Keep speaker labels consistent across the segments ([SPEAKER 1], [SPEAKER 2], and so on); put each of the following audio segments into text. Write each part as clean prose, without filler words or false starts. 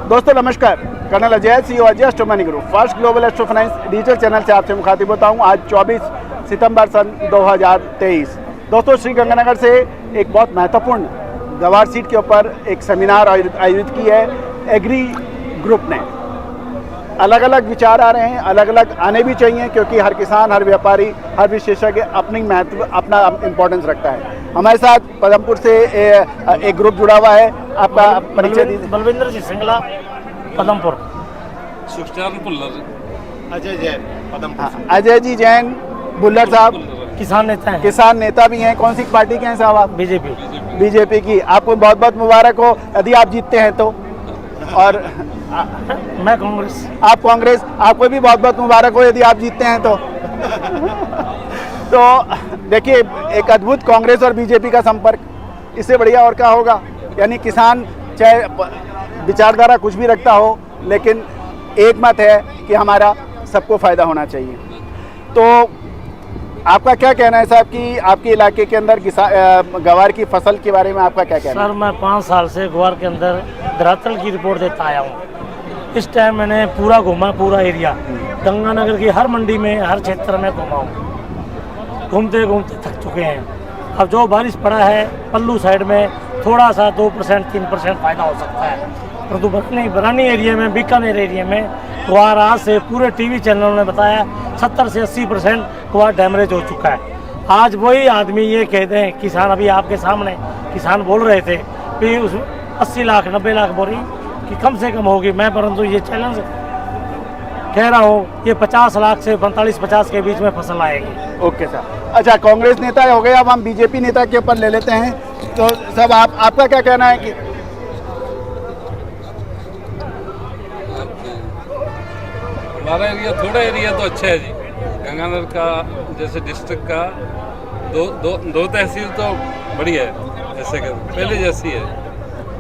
[SPEAKER 1] दोस्तों नमस्कार, colonel Ajay CEO Ajay Astromoney group first global astro finance digital channel से आपसे मुखातिब होता हूं। आज 24 सितंबर सन 2023। दोस्तों श्रीगंगानगर से एक बहुत महत्वपूर्ण गवार सीट के ऊपर एक सेमिनार आयोजित की है एग्री ग्रुप ने। अलग अलग विचार आ रहे हैं, अलग अलग आने भी चाहिए, क्योंकि हर किसान, हर व्यापारी, हर विशेषज्ञ अपनी महत्व, अपना इम्पोर्टेंस रखता है। हमारे साथ पदमपुर से एक ग्रुप जुड़ा हुआ है, आपका परिचय दीजिए।
[SPEAKER 2] बलविंदर जी सिंगला, पदमपुर।
[SPEAKER 1] अजय जैन, पदमपुर। अजय जी जैन बुल्लर साहब
[SPEAKER 2] किसान नेता हैं।
[SPEAKER 1] किसान नेता भी हैं। कौन सी पार्टी के हैं साहब आप? बीजेपी की। आपको बहुत बहुत मुबारक हो यदि आप जीतते हैं तो। और
[SPEAKER 2] मैं कांग्रेस।
[SPEAKER 1] आप कांग्रेस, आपको भी बहुत बहुत मुबारक हो यदि आप जीतते हैं तो। तो देखिए, एक अद्भुत कांग्रेस और बीजेपी का संपर्क, इससे बढ़िया और क्या होगा। यानी किसान चाहे विचारधारा कुछ भी रखता हो, लेकिन एक मत है कि हमारा सबको फायदा होना चाहिए। तो आपका क्या कहना है साहब कि आपके इलाके के अंदर ग्वार की फसल के बारे में आपका क्या कहना है?
[SPEAKER 2] सर मैं 5 साल से ग्वार के अंदर धरातल की रिपोर्ट देता आया हूँ। इस टाइम मैंने पूरा घूमा, पूरा एरिया गंगानगर की हर मंडी में, हर क्षेत्र में घूमा हूँ। घूमते घूमते थक चुके हैं। अब जो बारिश पड़ा है पल्लू साइड में थोड़ा सा 2% 3% फायदा हो सकता है, परंतु बरानी एरिया में, बीकानेर एरिया में ग्वार आज से पूरे टीवी चैनलों ने बताया 70 से 80% ग्वार डैमेज हो चुका है। आज वही आदमी ये कहते हैं, किसान अभी आपके सामने किसान बोल रहे थे कि उस 80 लाख 90 लाख बोरी कि कम से कम होगी। मैं परंतु ये चैलेंज कह रहा हूँ ये 50 लाख से 45-50 के बीच में फसल आएगी।
[SPEAKER 1] Okay sir. अच्छा, कांग्रेस नेता हो गए, अब हम बीजेपी नेता के ऊपर ले लेते हैं। तो सब आपका क्या कहना है कि
[SPEAKER 3] हमारा एरिया, थोड़ा एरिया तो अच्छा है जी। गंगानगर का जैसे डिस्ट्रिक्ट का दो तहसील तो बढ़िया है, जैसे कि पहले जैसी है।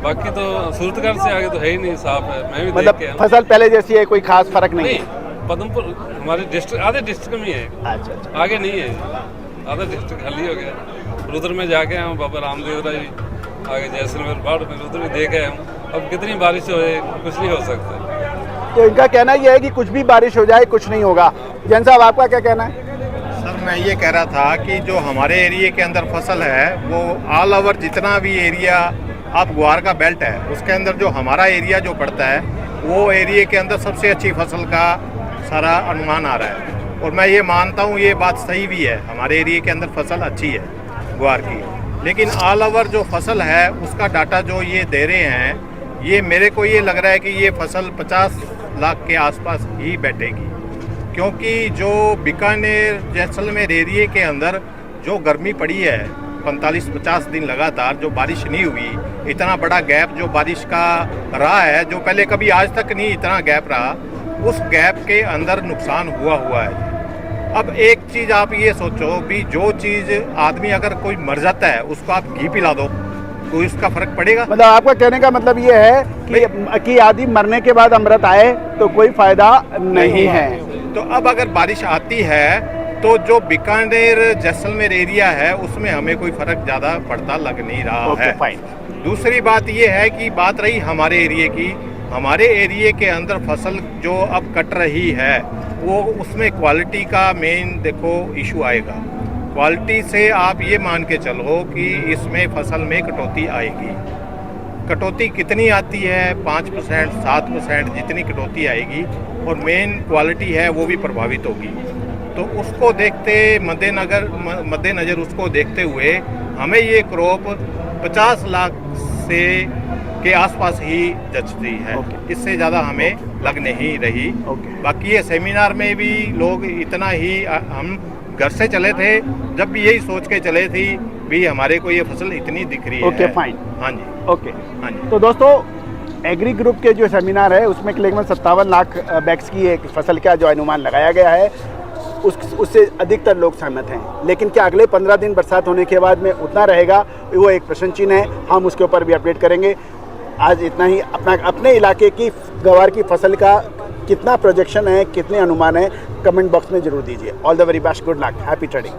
[SPEAKER 3] बाकी तो सूरतगढ़ से आगे तो है ही नहीं, साफ है। मैं भी
[SPEAKER 1] मतलब
[SPEAKER 3] देख के
[SPEAKER 1] फसल पहले जैसी है, कोई खास फर्क नहीं है।
[SPEAKER 3] पदमपुर हमारे डिस्ट्रिक्ट, आधे डिस्ट्रिक्ट में ही है।
[SPEAKER 1] अच्छा।
[SPEAKER 3] आगे नहीं है, आधा डिस्ट्रिक्ट खाली हो गया। रुद्र में जाके आए, बाबा रामदेव राय आगे जैसलमेर बाढ़ में रुद्र भी देखे हम। अब कितनी बारिश हो, कुछ नहीं हो सकता।
[SPEAKER 1] तो इनका कहना यह है कि कुछ भी बारिश हो जाए कुछ नहीं होगा। जैन साहब आपका क्या कहना है?
[SPEAKER 4] सर मैं ये कह रहा था कि जो हमारे एरिया के अंदर फसल है वो ऑल ओवर जितना भी एरिया आप ग्वार का बेल्ट है उसके अंदर जो हमारा एरिया जो पड़ता है वो एरिया के अंदर सबसे अच्छी फसल का सारा अनुमान आ रहा है। और मैं ये मानता हूँ ये बात सही भी है, हमारे एरिया के अंदर फसल अच्छी है ग्वार की। लेकिन ऑल ओवर जो फसल है उसका डाटा जो ये दे रहे हैं, ये मेरे को ये लग रहा है कि ये फसल 50 लाख के आसपास ही बैठेगी। क्योंकि जो बीकानेर जैसलमेर एरिया के अंदर जो गर्मी पड़ी है 45-50 दिन लगातार, जो बारिश नहीं हुई, इतना बड़ा गैप जो बारिश का रहा है, जो पहले कभी आज तक नहीं इतना गैप रहा, उस गैप के अंदर नुकसान हुआ है। अब एक चीज़ आप ये सोचो भी, जो चीज़ आदमी अगर कोई मर जाता है उसको आप घी पिला दो तो इसका फर्क पड़ेगा?
[SPEAKER 1] मतलब आपका कहने का मतलब ये है कि आदमी मरने के बाद अमृत आए तो कोई फायदा नहीं है।
[SPEAKER 4] तो अब अगर बारिश आती है तो जो बीकानेर जैसलमेर एरिया है उसमें हमें कोई फर्क ज़्यादा पड़ता लग नहीं रहा है। दूसरी बात ये है कि बात रही हमारे एरिया की, हमारे एरिया के अंदर फसल जो अब कट रही है वो उसमें क्वालिटी का मेन देखो इशू आएगा। क्वालिटी से आप ये मान के चलो कि इसमें फसल में कटौती आएगी। कटौती कितनी आती है? 5% 7% जितनी कटौती आएगी और मेन क्वालिटी है वो भी प्रभावित होगी। तो उसको देखते मद्देनज़र उसको देखते हुए हमें ये क्रॉप 50 लाख से के आसपास ही जचती है। इससे ज़्यादा हमें लग नहीं रही। बाकी ये सेमिनार में भी लोग इतना ही, हम घर से चले थे जब भी यही सोच के चले थी भी हमारे को ये फसल इतनी दिख रही है।
[SPEAKER 1] Okay fine.
[SPEAKER 4] हाँ जी।
[SPEAKER 1] ओके
[SPEAKER 4] हाँ जी।
[SPEAKER 1] तो दोस्तों एग्री ग्रुप के जो सेमिनार है उसमें लगभग 57 लाख बैग्स की एक फसल का जो अनुमान लगाया गया है उससे अधिकतर लोग सहमत हैं। लेकिन क्या अगले 15 दिन बरसात होने के बाद में उतना रहेगा, वो एक प्रश्न चिन्ह है। हम उसके ऊपर भी अपडेट करेंगे। आज इतना ही। अपने इलाके की ग्वार की फसल का कितना प्रोजेक्शन है, कितने अनुमान है, कमेंट बॉक्स में जरूर दीजिए। All the very best, good luck, happy trading.